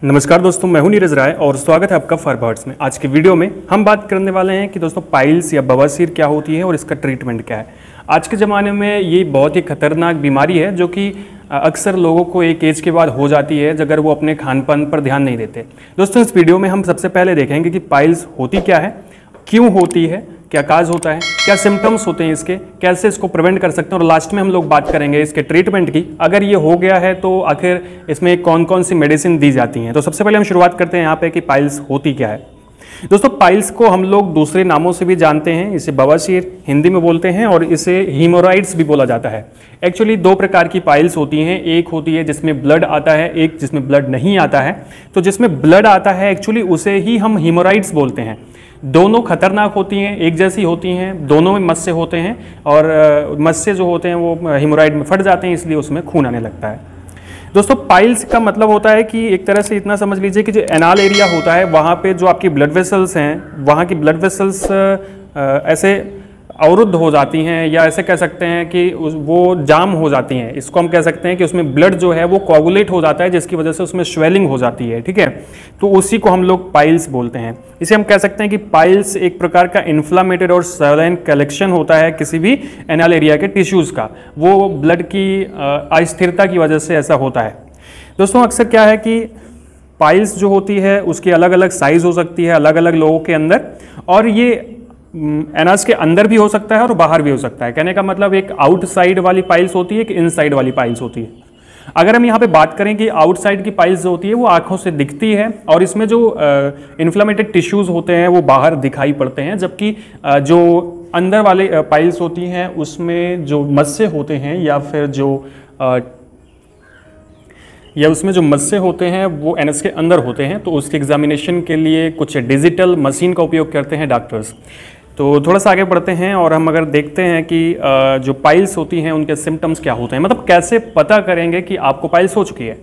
नमस्कार दोस्तों, मैं हूं नीरज राय और स्वागत है आपका फॉरवर्ड्स में। आज के वीडियो में हम बात करने वाले हैं कि दोस्तों पाइल्स या बवासीर क्या होती है और इसका ट्रीटमेंट क्या है। आज के ज़माने में ये बहुत ही खतरनाक बीमारी है जो कि अक्सर लोगों को एक एज के बाद हो जाती है अगर वो अपने खान पान पर ध्यान नहीं देते। दोस्तों इस वीडियो में हम सबसे पहले देखेंगे कि पाइल्स होती क्या है, क्यों होती है, क्या काज होता है, क्या सिम्टम्स होते हैं इसके, कैसे इसको प्रिवेंट कर सकते हैं और लास्ट में हम लोग बात करेंगे इसके ट्रीटमेंट की। अगर ये हो गया है तो आखिर इसमें कौन कौन सी मेडिसिन दी जाती हैं। तो सबसे पहले हम शुरुआत करते हैं यहाँ पे कि पाइल्स होती क्या है। दोस्तों पाइल्स को हम लोग दूसरे नामों से भी जानते हैं। इसे बवासीर हिंदी में बोलते हैं और इसे हीमोरॉइड्स भी बोला जाता है। एक्चुअली दो प्रकार की पाइल्स होती हैं, एक होती है जिसमें ब्लड आता है, एक जिसमें ब्लड नहीं आता है। तो जिसमें ब्लड आता है एक्चुअली उसे ही हम हीमोरॉइड्स बोलते हैं। दोनों खतरनाक होती हैं, एक जैसी होती हैं, दोनों में मस्से होते हैं और मस्से जो होते हैं वो हीमोरॉइड में फट जाते हैं, इसलिए उसमें खून आने लगता है। दोस्तों पाइल्स का मतलब होता है कि एक तरह से इतना समझ लीजिए कि जो एनाल एरिया होता है वहाँ पे जो आपकी ब्लड वेसल्स हैं, वहाँ की ब्लड वेसल्स ऐसे अवरुद्ध हो जाती हैं या ऐसे कह सकते हैं कि वो जाम हो जाती हैं। इसको हम कह सकते हैं कि उसमें ब्लड जो है वो कोगुलेट हो जाता है, जिसकी वजह से उसमें स्वेलिंग हो जाती है। ठीक है, तो उसी को हम लोग पाइल्स बोलते हैं। इसे हम कह सकते हैं कि पाइल्स एक प्रकार का इन्फ्लामेटेड और स्वैलिन कलेक्शन होता है किसी भी एनाल एरिया के टिश्यूज़ का। वो ब्लड की अस्थिरता की वजह से ऐसा होता है। दोस्तों अक्सर क्या है कि पाइल्स जो होती है उसकी अलग अलग साइज़ हो सकती है अलग अलग लोगों के अंदर, और ये एनास के अंदर भी हो सकता है और बाहर भी हो सकता है। कहने का मतलब एक आउटसाइड वाली पाइल्स होती है, एक इनसाइड वाली पाइल्स होती है। अगर हम यहाँ पे बात करें कि आउटसाइड की पाइल्स जो होती है वो आंखों से दिखती है और इसमें जो इन्फ्लेमेटेड टिश्यूज़ होते हैं वो बाहर दिखाई पड़ते हैं, जबकि जो अंदर वाले पाइल्स होती हैं उसमें जो मस्से होते हैं या फिर उसमें जो मस्से होते हैं वो एनएस के अंदर होते हैं। तो उसके एग्जामिनेशन के लिए कुछ डिजिटल मशीन का उपयोग करते हैं डॉक्टर्स। तो थोड़ा सा आगे बढ़ते हैं और हम अगर देखते हैं कि जो पाइल्स होती हैं उनके सिम्टम्स क्या होते हैं, मतलब कैसे पता करेंगे कि आपको पाइल्स हो चुकी है।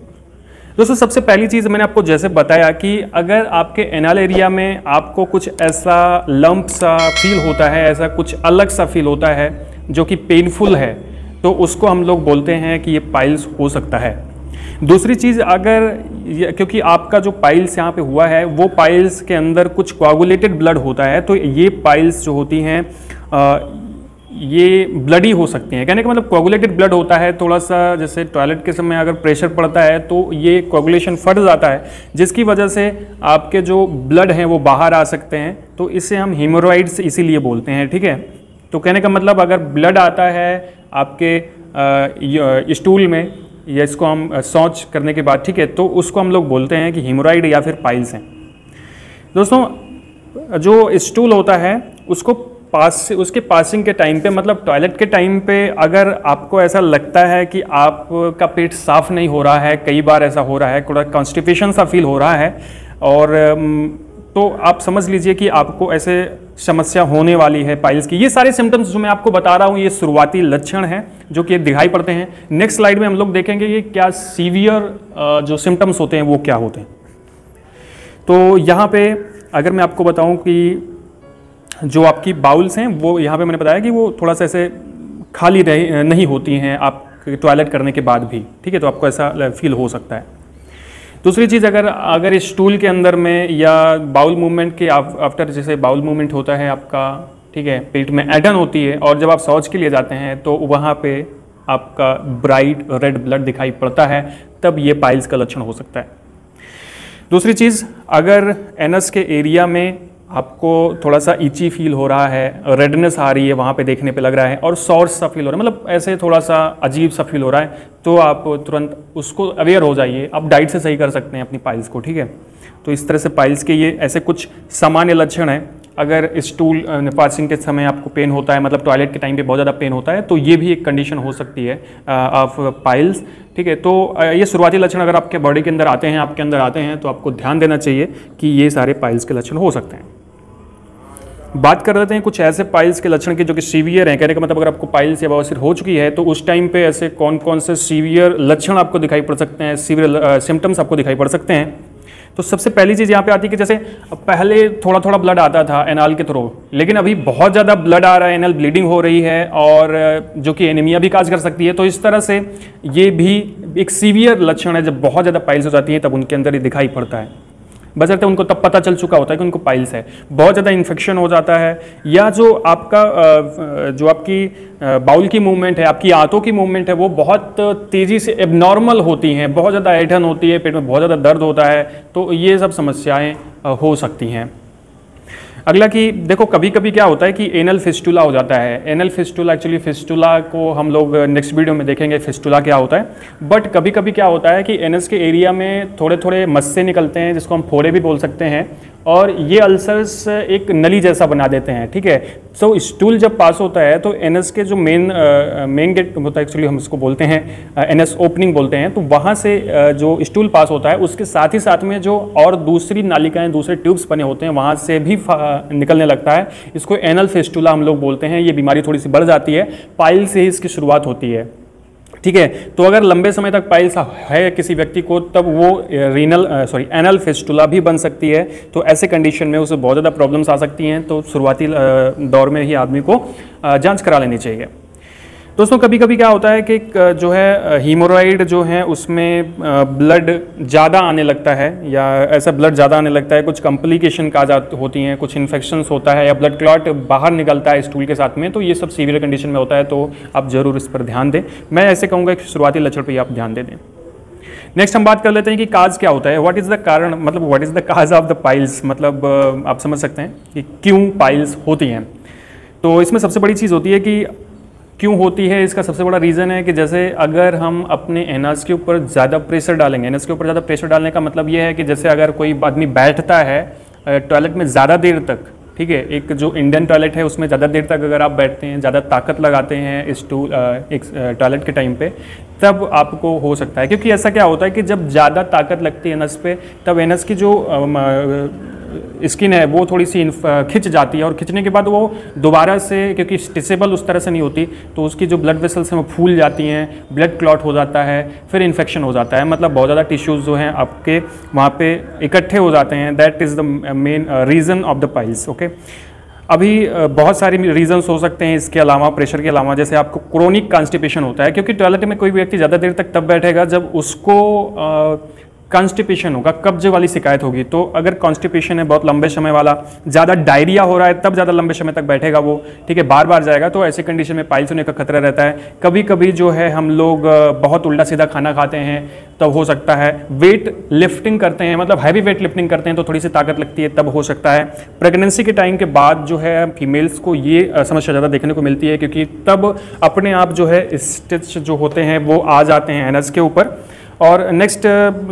दोस्तों सबसे पहली चीज़ मैंने आपको जैसे बताया कि अगर आपके एनाल एरिया में आपको कुछ ऐसा लंप सा फील होता है, ऐसा कुछ अलग सा फील होता है जो कि पेनफुल है, तो उसको हम लोग बोलते हैं कि ये पाइल्स हो सकता है। दूसरी चीज़, अगर क्योंकि आपका जो पाइल्स यहाँ पे हुआ है वो पाइल्स के अंदर कुछ कोआगुलेटेड ब्लड होता है, तो ये पाइल्स जो होती हैं ये ब्लडी हो सकती हैं। कहने का मतलब कोआगुलेटेड ब्लड होता है, थोड़ा सा जैसे टॉयलेट के समय अगर प्रेशर पड़ता है तो ये कोआगुलेशन फट जाता है, जिसकी वजह से आपके जो ब्लड हैं वो बाहर आ सकते हैं। तो इसे हम हीमोरॉइड्स इसीलिए बोलते हैं। ठीक है, तो कहने का मतलब अगर ब्लड आता है आपके स्टूल में या इसको हम शौच करने के बाद, ठीक है, तो उसको हम लोग बोलते हैं कि हीमोरॉइड या फिर पाइल्स हैं। दोस्तों जो स्टूल होता है उसके पासिंग के टाइम पे, मतलब टॉयलेट के टाइम पे, अगर आपको ऐसा लगता है कि आपका पेट साफ नहीं हो रहा है, कई बार ऐसा हो रहा है, थोड़ा कॉन्स्टिपेशन सा फील हो रहा है, और तो आप समझ लीजिए कि आपको ऐसे समस्या होने वाली है पाइल्स की। ये सारे सिम्टम्स जो मैं आपको बता रहा हूँ ये शुरुआती लक्षण हैं जो कि दिखाई पड़ते हैं। नेक्स्ट स्लाइड में हम लोग देखेंगे कि क्या सीवियर जो सिम्टम्स होते हैं वो क्या होते हैं। तो यहाँ पे अगर मैं आपको बताऊँ कि जो आपकी बाउल्स हैं वो यहाँ पे मैंने बताया कि वो थोड़ा सा ऐसे खाली नहीं होती हैं आप टॉयलेट करने के बाद भी, ठीक है, तो आपको ऐसा फील हो सकता है। दूसरी चीज़, अगर इस स्टूल के अंदर में या बाउल मूवमेंट के आफ्टर, जैसे बाउल मूवमेंट होता है आपका, ठीक है, पेट में एडन होती है और जब आप शौच के लिए जाते हैं तो वहाँ पे आपका ब्राइट रेड ब्लड दिखाई पड़ता है, तब ये पाइल्स का लक्षण हो सकता है। दूसरी चीज़, अगर एनस के एरिया में आपको थोड़ा सा इची फील हो रहा है, रेडनेस आ रही है, वहाँ पे देखने पे लग रहा है, और सॉर्स सा फील हो रहा है, मतलब ऐसे थोड़ा सा अजीब सा फील हो रहा है, तो आप तुरंत उसको अवेयर हो जाइए। आप डाइट से सही कर सकते हैं अपनी पाइल्स को। ठीक है, तो इस तरह से पाइल्स के ये ऐसे कुछ सामान्य लक्षण हैं। अगर स्टूल पासिंग के समय आपको पेन होता है, मतलब टॉयलेट के टाइम पे बहुत ज़्यादा पेन होता है, तो ये भी एक कंडीशन हो सकती है ऑफ पाइल्स। ठीक है, तो ये शुरुआती लक्षण अगर आपके बॉडी के अंदर आते हैं, आपके अंदर आते हैं, तो आपको ध्यान देना चाहिए कि ये सारे पाइल्स के लक्षण हो सकते हैं। बात कर लेते हैं कुछ ऐसे पाइल्स के लक्षण के जो कि सीवियर हैं। कहने का मतलब अगर आपको पाइल्स या बवासीर हो चुकी है तो उस टाइम पे ऐसे कौन कौन से सीवियर लक्षण आपको दिखाई पड़ सकते हैं, सीवियर सिम्टम्स आपको दिखाई पड़ सकते हैं। तो सबसे पहली चीज़ यहाँ पे आती है कि जैसे पहले थोड़ा थोड़ा ब्लड आता था एनाल के थ्रू, लेकिन अभी बहुत ज़्यादा ब्लड आ रहा है, एनाल ब्लीडिंग हो रही है, और जो कि एनीमिया भी काज कर सकती है। तो इस तरह से ये भी एक सीवियर लक्षण है, जब बहुत ज़्यादा पाइल्स हो जाती है तब उनके अंदर ये दिखाई पड़ता है। बशर्ते उनको तब पता चल चुका होता है कि उनको पाइल्स है। बहुत ज़्यादा इन्फेक्शन हो जाता है, या जो आपका जो आपकी बाउल की मूवमेंट है, आपकी आंतों की मूवमेंट है, वो बहुत तेज़ी से एबनॉर्मल होती हैं, बहुत ज़्यादा ऐंठन होती है, पेट में बहुत ज़्यादा दर्द होता है, तो ये सब समस्याएं हो सकती हैं। अगला कि देखो कभी कभी क्या होता है कि एनल फिस्टुला हो जाता है। एनल फिस्टुला, एक्चुअली फिस्टुला को हम लोग नेक्स्ट वीडियो में देखेंगे फिस्टुला क्या होता है। बट कभी कभी क्या होता है कि एनस के एरिया में थोड़े थोड़े मस्से निकलते हैं, जिसको हम फोड़े भी बोल सकते हैं, और ये अल्सर्स एक नली जैसा बना देते हैं, ठीक है। सो स्टूल जब पास होता है तो एनस के जो मेन गेट होता है, एक्चुअली हम इसको बोलते हैं एनस ओपनिंग बोलते हैं, तो वहाँ से जो स्टूल पास होता है उसके साथ ही साथ में जो और दूसरी नालिकाएं, दूसरे ट्यूब्स बने होते हैं, वहाँ से भी निकलने लगता है। इसको एनल फिस्टुला हम लोग बोलते हैं। ये बीमारी थोड़ी सी बढ़ जाती है, पाइल से ही इसकी शुरुआत होती है, ठीक है। तो अगर लंबे समय तक पाइल्स है किसी व्यक्ति को, तब वो एनल फिस्टुला भी बन सकती है। तो ऐसे कंडीशन में उसे बहुत ज़्यादा प्रॉब्लम्स आ सकती हैं, तो शुरुआती दौर में ही आदमी को जांच करा लेनी चाहिए। दोस्तों कभी कभी क्या होता है कि जो है हीमोरॉइड जो है उसमें ब्लड ज़्यादा आने लगता है, या ऐसा ब्लड ज़्यादा आने लगता है, कुछ कॉम्प्लिकेशन का होती हैं, कुछ इन्फेक्शंस होता है, या ब्लड क्लॉट बाहर निकलता है स्टूल के साथ में, तो ये सब सीवियर कंडीशन में होता है, तो आप ज़रूर इस पर ध्यान दें। मैं ऐसे कहूँगा कि शुरुआती लक्षण पर आप ध्यान दे दें। नेक्स्ट हम बात कर लेते हैं कि काज क्या होता है, व्हाट इज़ द कारण, मतलब what is the cause of the piles, मतलब आप समझ सकते हैं कि क्यों पाइल्स होती हैं। तो इसमें सबसे बड़ी चीज़ होती है कि क्यों होती है, इसका सबसे बड़ा रीज़न है कि जैसे अगर हम अपने एनस के ऊपर ज़्यादा प्रेशर डालेंगे, एनस के ऊपर ज़्यादा प्रेशर डालने का मतलब ये है कि जैसे अगर कोई आदमी बैठता है टॉयलेट में ज़्यादा देर तक, ठीक है, एक जो इंडियन टॉयलेट है उसमें ज़्यादा देर तक अगर आप बैठते हैं, ज़्यादा ताकत लगाते हैं इस टॉयलेट के टाइम पे, तब आपको हो सकता है। क्योंकि ऐसा क्या होता है कि जब ज़्यादा ताकत लगती है एनस पे, तब एनस की जो स्किन है वो थोड़ी सी खिंच जाती है, और खिंचने के बाद वो दोबारा से, क्योंकि स्ट्रेचेबल उस तरह से नहीं होती, तो उसकी जो ब्लड वेसल्स हैं वो फूल जाती हैं, ब्लड क्लॉट हो जाता है, फिर इन्फेक्शन हो जाता है, मतलब बहुत ज़्यादा टिश्यूज़ जो हैं आपके वहाँ पे इकट्ठे हो जाते हैं। That is the main reason of the piles, okay. अभी बहुत सारे रीजंस हो सकते हैं इसके अलावा, प्रेशर के अलावा, जैसे आपको क्रोनिक कॉन्स्टिपेशन होता है, क्योंकि टॉयलेट में कोई व्यक्ति ज़्यादा देर तक तब बैठेगा जब उसको कॉन्स्टिपेशन होगा, कब्ज वाली शिकायत होगी। तो अगर कॉन्स्टिपेशन है बहुत लंबे समय वाला, ज़्यादा डायरिया हो रहा है, तब ज़्यादा लंबे समय तक बैठेगा वो, ठीक है, बार बार जाएगा, तो ऐसे कंडीशन में पाइल्स होने का खतरा रहता है। कभी कभी जो है हम लोग बहुत उल्टा सीधा खाना खाते हैं, तब हो सकता है। वेट लिफ्टिंग करते हैं, मतलब हैवी वेट लिफ्टिंग करते हैं, तो थोड़ी सी ताकत लगती है, तब हो सकता है। प्रेगनेंसी के टाइम के बाद जो है फीमेल्स को ये समस्या ज़्यादा देखने को मिलती है, क्योंकि तब अपने आप जो है स्टिच जो होते हैं वो आ जाते हैं एनस के ऊपर। और नेक्स्ट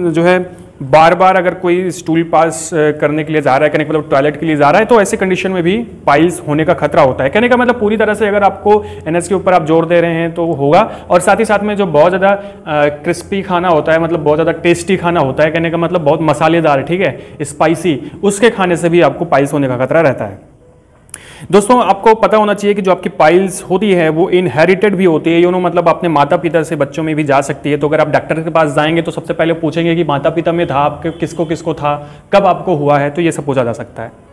जो है बार बार अगर कोई स्टूल पास करने के लिए जा रहा है, कहने का मतलब टॉयलेट के लिए जा रहा है, तो ऐसे कंडीशन में भी पाइल्स होने का खतरा होता है। कहने का मतलब पूरी तरह से अगर आपको एनएस के ऊपर आप जोर दे रहे हैं तो होगा। और साथ ही साथ में जो बहुत ज़्यादा क्रिस्पी खाना होता है, मतलब बहुत ज़्यादा टेस्टी खाना होता है, कहने का मतलब बहुत मसालेदार, ठीक है, स्पाइसी, उसके खाने से भी आपको पाइल्स होने का खतरा रहता है। दोस्तों आपको पता होना चाहिए कि जो आपकी पाइल्स होती है वो इनहेरिटेड भी होती है, मतलब अपने माता पिता से बच्चों में भी जा सकती है। तो अगर आप डॉक्टर के पास जाएंगे तो सबसे पहले पूछेंगे कि माता पिता में था, आपके किसको किसको था, कब आपको हुआ है, तो ये सब पूछा जा सकता है।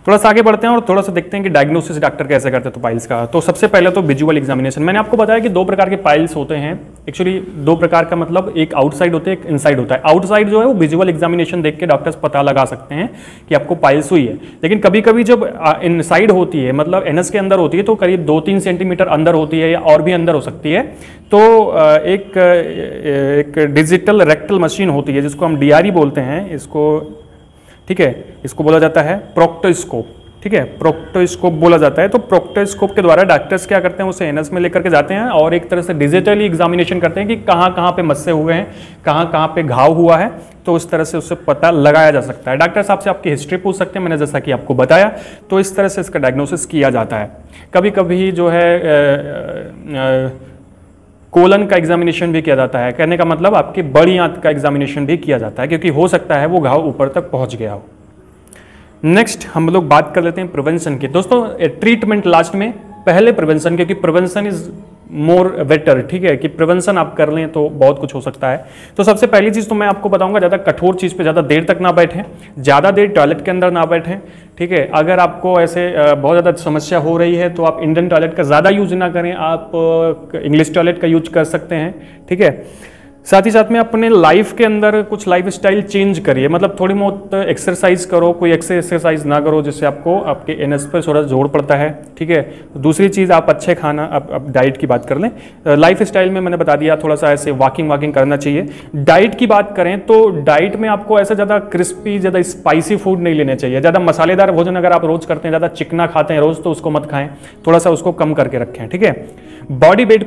थोड़ा सा आगे बढ़ते हैं और थोड़ा सा देखते हैं कि डायग्नोसिस डॉक्टर कैसे करते हैं तो पाइल्स का। तो सबसे पहले तो विजुअल एग्जामिनेशन। मैंने आपको बताया कि दो प्रकार के पाइल्स होते हैं, एक्चुअली दो प्रकार का, मतलब एक आउटसाइड होते हैं, एक इनसाइड होता है। आउटसाइड जो है वो विजुअल एग्जामिनेशन देख के डॉक्टर्स पता लगा सकते हैं कि आपको पाइल्स हुई है। लेकिन कभी कभी जब इनसाइड होती है, मतलब एनस के अंदर होती है, तो करीब 2-3 सेंटीमीटर अंदर होती है या और भी अंदर हो सकती है, तो एक डिजिटल रेक्टल मशीन होती है जिसको हम DRE बोलते हैं इसको, ठीक है, इसको बोला जाता है प्रोक्टोस्कोप, ठीक है, प्रोक्टोस्कोप बोला जाता है। तो प्रोक्टोस्कोप के द्वारा डॉक्टर्स क्या करते हैं, उसे एनस में लेकर के जाते हैं और एक तरह से डिजिटली एग्जामिनेशन करते हैं कि कहाँ कहाँ पे मस्से हुए हैं, कहाँ कहाँ पे घाव हुआ है, तो उस तरह से उससे पता लगाया जा सकता है। डॉक्टर साहब से आपकी हिस्ट्री पूछ सकते हैं, मैंने जैसा कि आपको बताया, तो इस तरह से इसका डायग्नोसिस किया जाता है। कभी कभी जो है कोलन का एग्जामिनेशन भी किया जाता है, कहने का मतलब आपकी बड़ी आंत का एग्जामिनेशन भी किया जाता है, क्योंकि हो सकता है वो घाव ऊपर तक पहुंच गया हो। नेक्स्ट हम लोग बात कर लेते हैं प्रिवेंशन की। दोस्तों ट्रीटमेंट लास्ट में, पहले प्रिवेंशन, क्योंकि प्रिवेंशन इज मोर बेटर, ठीक है, कि प्रिवेंशन आप कर लें तो बहुत कुछ हो सकता है। तो सबसे पहली चीज़ तो मैं आपको बताऊंगा, ज़्यादा कठोर चीज़ पे ज़्यादा देर तक ना बैठें, ज़्यादा देर टॉयलेट के अंदर ना बैठें, ठीक है। अगर आपको ऐसे बहुत ज़्यादा समस्या हो रही है तो आप इंडियन टॉयलेट का ज़्यादा यूज ना करें, आप इंग्लिश टॉयलेट का यूज कर सकते हैं, ठीक है। साथ ही साथ में अपने लाइफ के अंदर कुछ लाइफ स्टाइल चेंज करिए, मतलब थोड़ी बहुत एक्सरसाइज करो, कोई एक्सरसाइज ना करो जिससे आपको आपके एनएस पर थोड़ा जोर पड़ता है, ठीक है। दूसरी चीज़, आप अच्छे खाना, अब डाइट की बात कर लें, लाइफ स्टाइल में मैंने बता दिया थोड़ा सा ऐसे वॉकिंग करना चाहिए। डाइट की बात करें तो डाइट में आपको ऐसा ज़्यादा क्रिस्पी, ज़्यादा स्पाइसी फूड नहीं लेने चाहिए, ज़्यादा मसालेदार भोजन अगर आप रोज़ करते हैं, ज़्यादा चिकना खाते हैं रोज़, तो उसको मत खाएं, थोड़ा सा उसको कम करके रखें, ठीक है। बॉडी वेट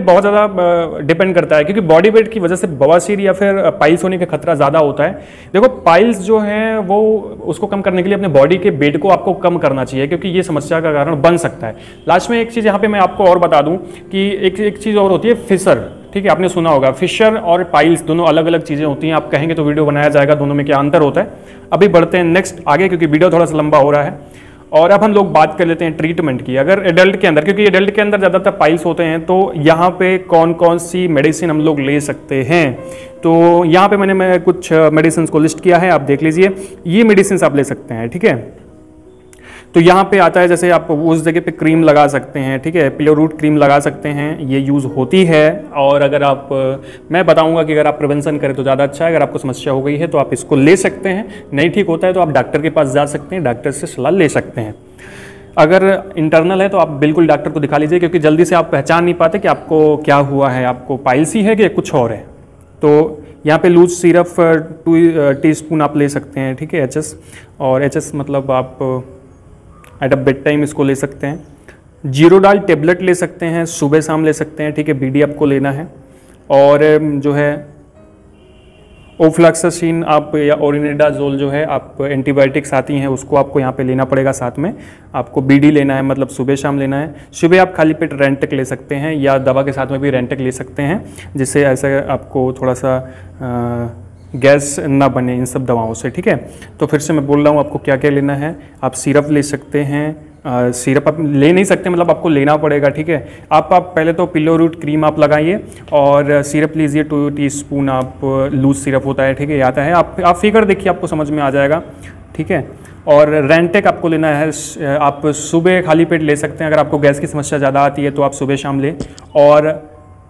बहुत ज़्यादा डिपेंड करता है, क्योंकि बॉडी वेट की वजह से बवासीर या फिर पाइल्स होने का खतरा ज़्यादा होता है। देखो पाइल्स जो है वो उसको कम करने के लिए अपने बॉडी के वेट को आपको कम करना चाहिए, क्योंकि ये समस्या का कारण बन सकता है। लास्ट में एक चीज़ यहाँ पे मैं आपको और बता दूँ कि एक चीज़ और होती है फिशर, ठीक है, आपने सुना होगा। फिशर और पाइल्स दोनों अलग अलग चीज़ें होती हैं, आप कहेंगे तो वीडियो बनाया जाएगा दोनों में क्या अंतर होता है। अभी बढ़ते हैं नेक्स्ट आगे, क्योंकि वीडियो थोड़ा सा लंबा हो रहा है। और अब हम लोग बात कर लेते हैं ट्रीटमेंट की। अगर एडल्ट के अंदर, क्योंकि एडल्ट के अंदर ज़्यादातर पाइल्स होते हैं, तो यहाँ पे कौन कौन सी मेडिसिन हम लोग ले सकते हैं, तो यहाँ पे मैंने कुछ मेडिसिन को लिस्ट किया है, आप देख लीजिए। ये मेडिसिन आप ले सकते हैं, ठीक है। तो यहाँ पे आता है, जैसे आप उस जगह पे क्रीम लगा सकते हैं, ठीक है, पिलो रूट क्रीम लगा सकते हैं, ये यूज़ होती है। और अगर आप, मैं बताऊंगा कि अगर आप प्रिवेंशन करें तो ज़्यादा अच्छा है। अगर आपको समस्या हो गई है तो आप इसको ले सकते हैं, नहीं ठीक होता है तो आप डॉक्टर के पास जा सकते हैं, डॉक्टर से सलाह ले सकते हैं। अगर इंटरनल है तो आप बिल्कुल डॉक्टर को दिखा लीजिए, क्योंकि जल्दी से आप पहचान नहीं पाते कि आपको क्या हुआ है, आपको पाइल्स ही है कि कुछ और है। तो यहाँ पे लूज सिरप 2 टीस्पून आप ले सकते हैं, ठीक है, एचएस, और एचएस मतलब आप एट अ बेड टाइम इसको ले सकते हैं। जीरोडाल टेबलेट ले सकते हैं, सुबह शाम ले सकते हैं, ठीक है, बीडी आपको लेना है। और जो है ओफ्लैक्सासिन आप या ओरिनेडाजोल जो है आप एंटीबायोटिक्स आती हैं उसको आपको यहाँ पे लेना पड़ेगा, साथ में आपको बीडी लेना है, मतलब सुबह शाम लेना है। सुबह आप खाली पेट रेंटेक ले सकते हैं या दवा के साथ में भी रेंटेक ले सकते हैं, जिससे ऐसा आपको थोड़ा सा गैस ना बने इन सब दवाओं से, ठीक है। तो फिर से मैं बोल रहा हूँ आपको क्या क्या लेना है। आप सिरप ले सकते हैं, सिरप आप ले नहीं सकते, मतलब आपको लेना पड़ेगा, ठीक है। आप पहले तो पिलो रूट क्रीम आप लगाइए और सिरप लीजिए 2 टीस्पून आप लूज सिरप होता है, ठीक है, आता है। आप फिगर देखिए, आपको समझ में आ जाएगा, ठीक है। और रेंटेक आपको लेना है, आप सुबह खाली पेट ले सकते हैं। अगर आपको गैस की समस्या ज़्यादा आती है तो आप सुबह शाम लें। और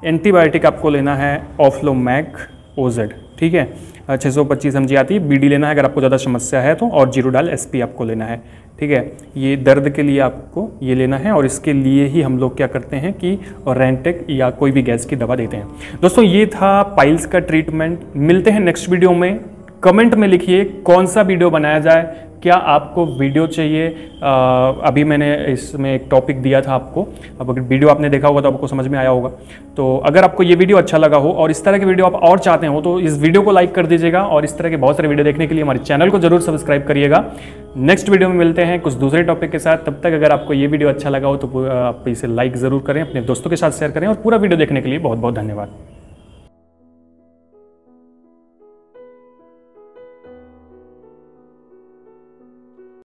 एंटीबायोटिक आपको लेना है ऑफ्लोमैक ओजेड, ठीक है, 625 mg आती है। बीडी लेना है अगर आपको ज़्यादा समस्या है तो, और जीरोडाल एसपी आपको लेना है, ठीक है। ये दर्द के लिए आपको ये लेना है, और इसके लिए ही हम लोग क्या करते हैं कि रेंटेक या कोई भी गैस की दवा देते हैं। दोस्तों ये था पाइल्स का ट्रीटमेंट। मिलते हैं नेक्स्ट वीडियो में। कमेंट में लिखिए कौन सा वीडियो बनाया जाए, क्या आपको वीडियो चाहिए। अभी मैंने इसमें एक टॉपिक दिया था आपको, अब अगर वीडियो आपने देखा होगा तो आपको समझ में आया होगा। तो अगर आपको ये वीडियो अच्छा लगा हो और इस तरह के वीडियो आप और चाहते हो तो इस वीडियो को लाइक कर दीजिएगा, और इस तरह के बहुत सारे वीडियो देखने के लिए हमारे चैनल को जरूर सब्सक्राइब करिएगा। नेक्स्ट वीडियो में मिलते हैं कुछ दूसरे टॉपिक के साथ। तब तक अगर आपको ये वीडियो अच्छा लगा हो तो आप इसे लाइक ज़रूर करें, अपने दोस्तों के साथ शेयर करें, और पूरा वीडियो देखने के लिए बहुत बहुत धन्यवाद।